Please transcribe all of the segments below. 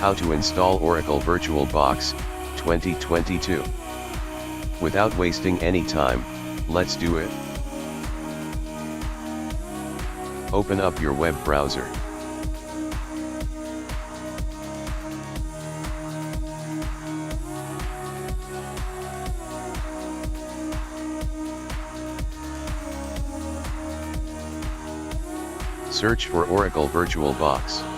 How to install Oracle VirtualBox 2022. Without wasting any time, let's do it. Open up your web browser. Search for Oracle VirtualBox.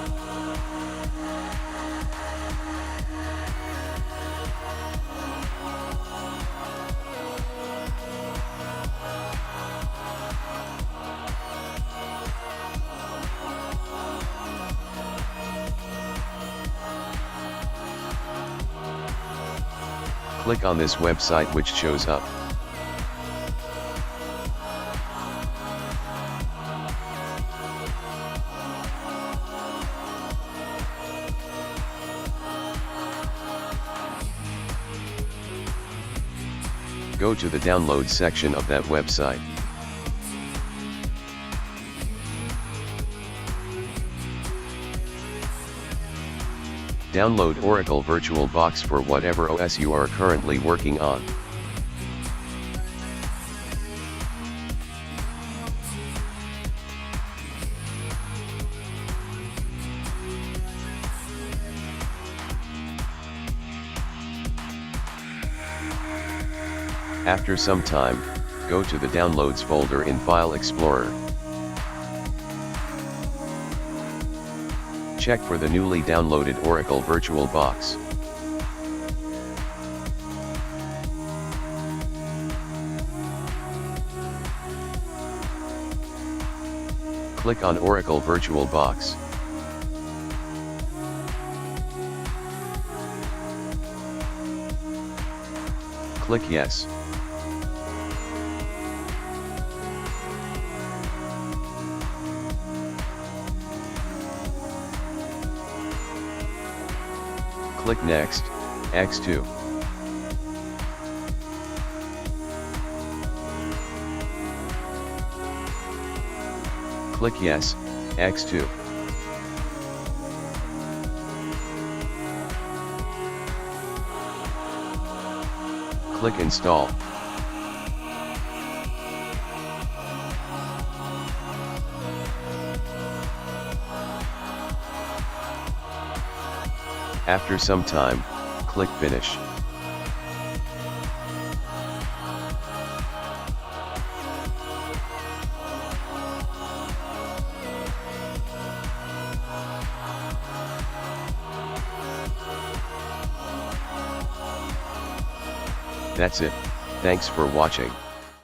Click on this website which shows up. Go to the download section of that website. Download Oracle VirtualBox for whatever OS you are currently working on. After some time, go to the Downloads folder in File Explorer. Check for the newly downloaded Oracle VirtualBox. Click on Oracle VirtualBox. Click Yes. Click Next, X2. Click Yes, X2. Click Install. After some time, click Finish. That's it. Thanks for watching.